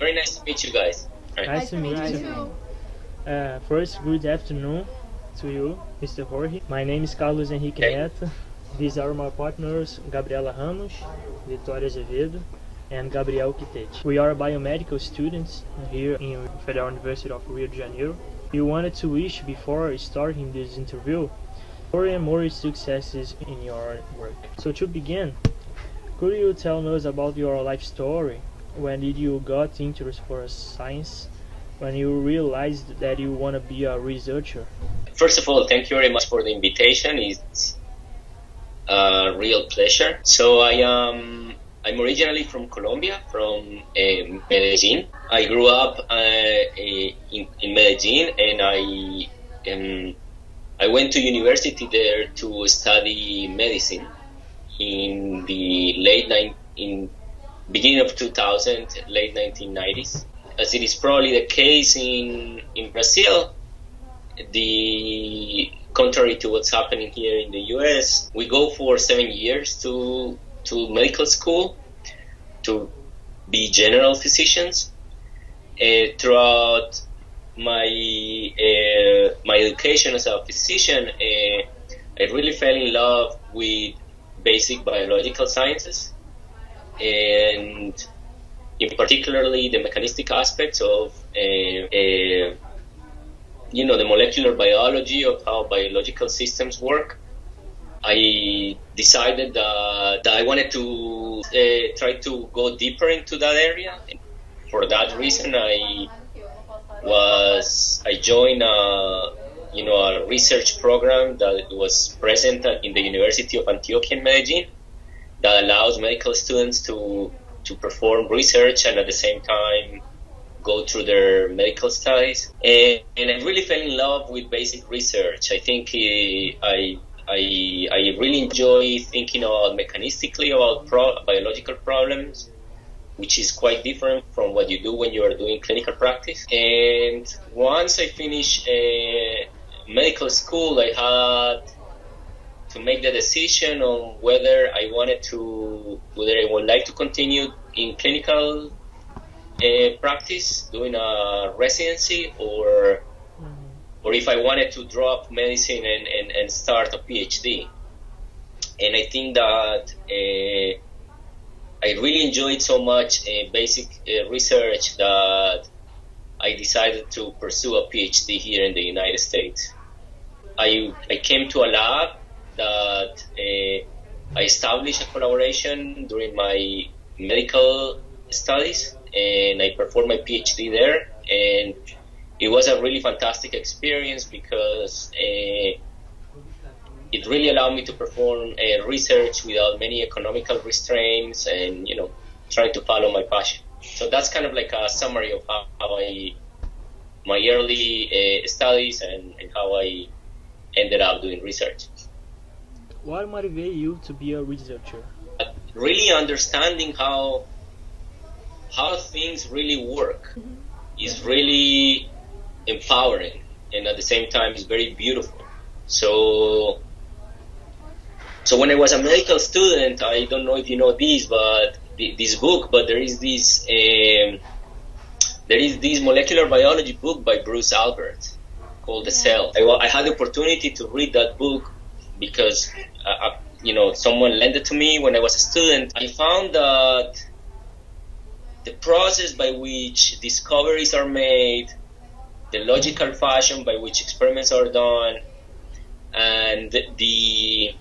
Very nice to meet you guys. Right. Nice to meet you. First, good afternoon to you, Mr. Jorge. My name is Carlos Henrique Neto. These are my partners, Gabriela Ramos, Vitória Azevedo, and Gabriel Quitete. We are biomedical students here in Federal University of Rio de Janeiro. We wanted to wish, before starting this interview, more and more successes in your work. So to begin, could you tell us about your life story? When did you got interested for science? When you realized that you want to be a researcher? First of all, thank you very much for the invitation. It's a real pleasure. So I'm originally from Colombia, from Medellin. I grew up in Medellin, and I went to university there to study medicine in the beginning of 2000, late 1990s. As it is probably the case in Brazil, contrary to what's happening here in the US, we go for 7 years to medical school to be general physicians. Throughout my education as a physician, I really fell in love with basic biological sciences, and in particularly the mechanistic aspects of the molecular biology of how biological systems work. I decided that I wanted to try to go deeper into that area. For that reason, I joined a research program that was present in the University of Antioquia in Medellin that allows medical students to perform research and at the same time go through their medical studies. And I really fell in love with basic research. I think I really enjoy thinking about mechanistically about biological problems, which is quite different from what you do when you are doing clinical practice. And once I finished medical school, I had to make the decision on whether I would like to continue in clinical practice, doing a residency, or if I wanted to drop medicine and start a PhD. And I think that I really enjoyed so much basic research that I decided to pursue a PhD here in the United States. I came to a lab that I established a collaboration during my medical studies, and I performed my PhD there, and it was a really fantastic experience because it really allowed me to perform research without many economical restraints and, trying to follow my passion. So that's kind of like a summary of how my early studies and how I ended up doing research. What motivated you to be a researcher? Really understanding how things really work is really empowering, and at the same time is very beautiful. So when I was a medical student, I don't know if you know this, but there is this molecular biology book by Bruce Albert called The Cell. I had the opportunity to read that book because someone lent it to me when I was a student. I found that the process by which discoveries are made, the logical fashion by which experiments are done, and the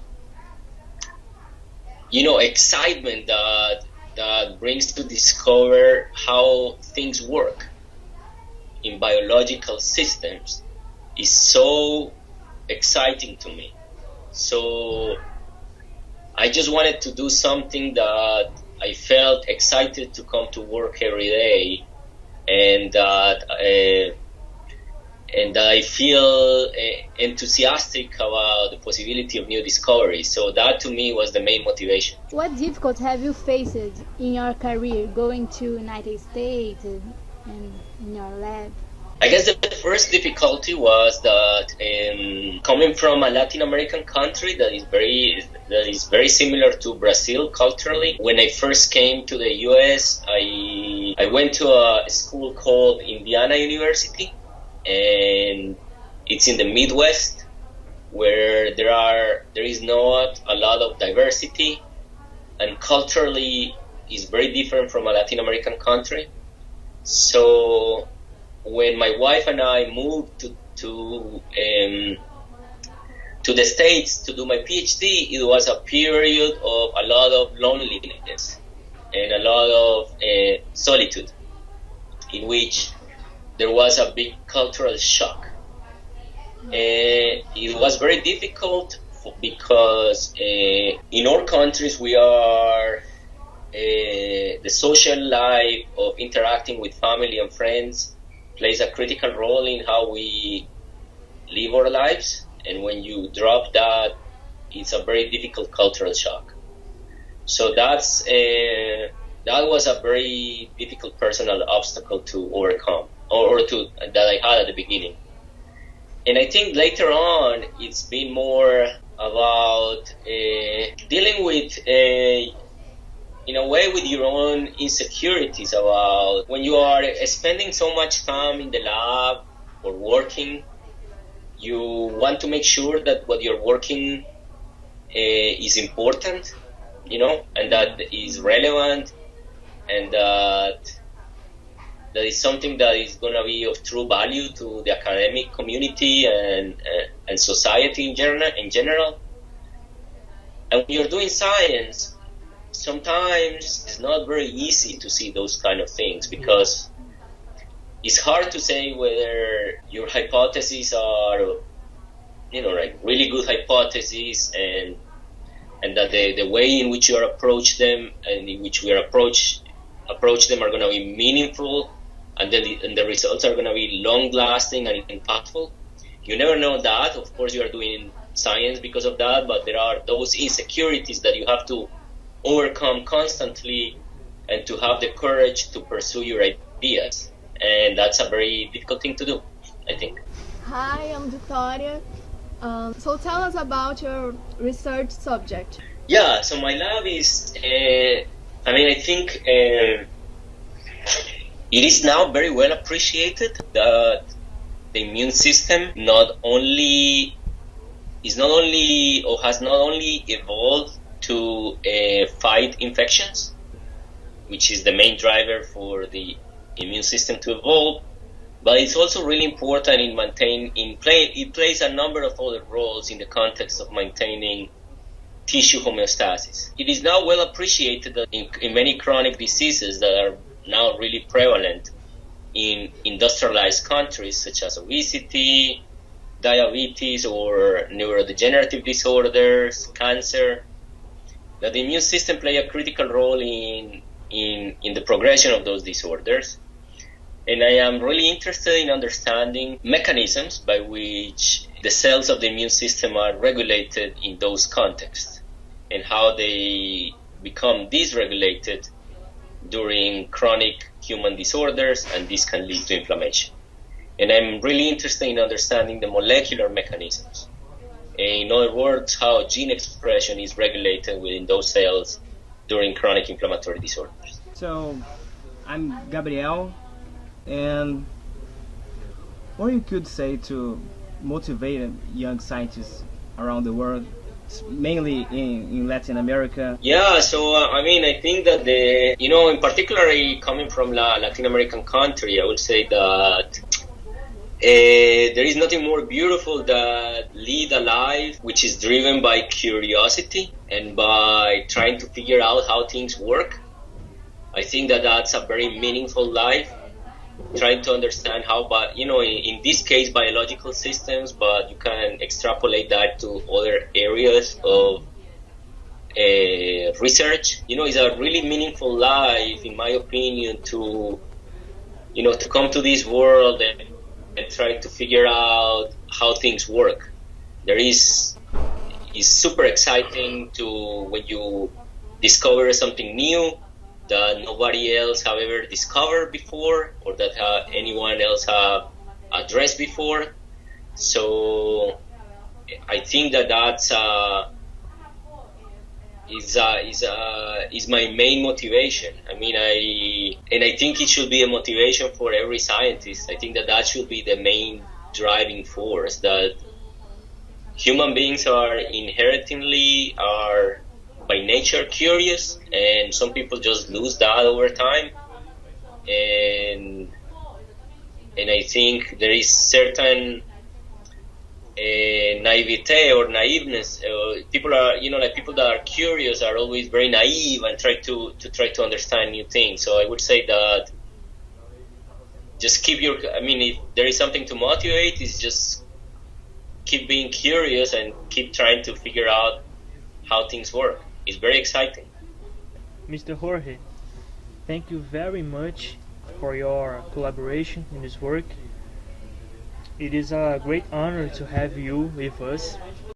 excitement that brings to discover how things work in biological systems is so exciting to me. So I just wanted to do something that I felt excited to come to work every day, and that I feel enthusiastic about the possibility of new discoveries. So that to me was the main motivation. What difficulties have you faced in your career going to United States and in your lab? I guess the first difficulty was that coming from a Latin American country that is very similar to Brazil culturally, when I first came to the US, I I went to a school called Indiana University, and it's in the Midwest, where there is not a lot of diversity, and culturally is very different from a Latin American country. So when my wife and I moved to the States to do my PhD, it was a period of a lot of loneliness and a lot of solitude, in which there was a big cultural shock. It was very difficult because in our countries we are the social life of interacting with family and friends plays a critical role in how we live our lives, and when you drop that, it's a very difficult cultural shock. So that was a very difficult personal obstacle to overcome, that I had at the beginning. And I think later on, it's been more about dealing with, in a way, with your own insecurities about when you are spending so much time in the lab or working, you want to make sure that what you're working is important, and that is relevant, and that is something that is going to be of true value to the academic community and society in general. And when you're doing science, sometimes it's not very easy to see those kind of things, because it's hard to say whether your hypotheses are, like really good hypotheses, and that the way in which you approach them and in which we approach them are going to be meaningful, and the results are going to be long-lasting and impactful. You never know that. Of course, you are doing science because of that, but there are those insecurities that you have to overcome constantly, and to have the courage to pursue your ideas. And that's a very difficult thing to do, I think. Hi, I'm Victoria. So tell us about your research subject. Yeah, so my lab is, I think it is now very well appreciated that the immune system has not only evolved to fight infections, which is the main driver for the immune system to evolve, but it's also really important it plays a number of other roles in the context of maintaining tissue homeostasis. It is now well appreciated that in many chronic diseases that are now really prevalent in industrialized countries, such as obesity, diabetes, or neurodegenerative disorders, cancer, that the immune system play a critical role in the progression of those disorders. And I am really interested in understanding mechanisms by which the cells of the immune system are regulated in those contexts, and how they become dysregulated during chronic human disorders, and this can lead to inflammation. And I'm really interested in understanding the molecular mechanisms. In other words, how gene expression is regulated within those cells during chronic inflammatory disorders. So, I'm Gabriel, and what you could say to motivate young scientists around the world, mainly in Latin America? Yeah, so I think that in particular coming from Latin American country, I would say that there is nothing more beautiful than lead a life which is driven by curiosity and by trying to figure out how things work. I think that that's a very meaningful life, trying to understand how, in this case, biological systems, but you can extrapolate that to other areas of research. It's a really meaningful life, in my opinion, to come to this world and try to figure out how things work. It's super exciting when you discover something new that nobody else have ever discovered before, or that anyone else have addressed before. So I think that's is my main motivation. I mean, I think it should be a motivation for every scientist. I think that should be the main driving force, that human beings are inherently by nature curious, and some people just lose that over time. And I think there is certain naivete or naiveness. People are, like people that are curious are always very naive and try to understand new things. So I would say that just if there is something to motivate, is just keep being curious and keep trying to figure out how things work. It's very exciting. Mr. Jorge, thank you very much for your collaboration in this work. It is a great honor to have you with us.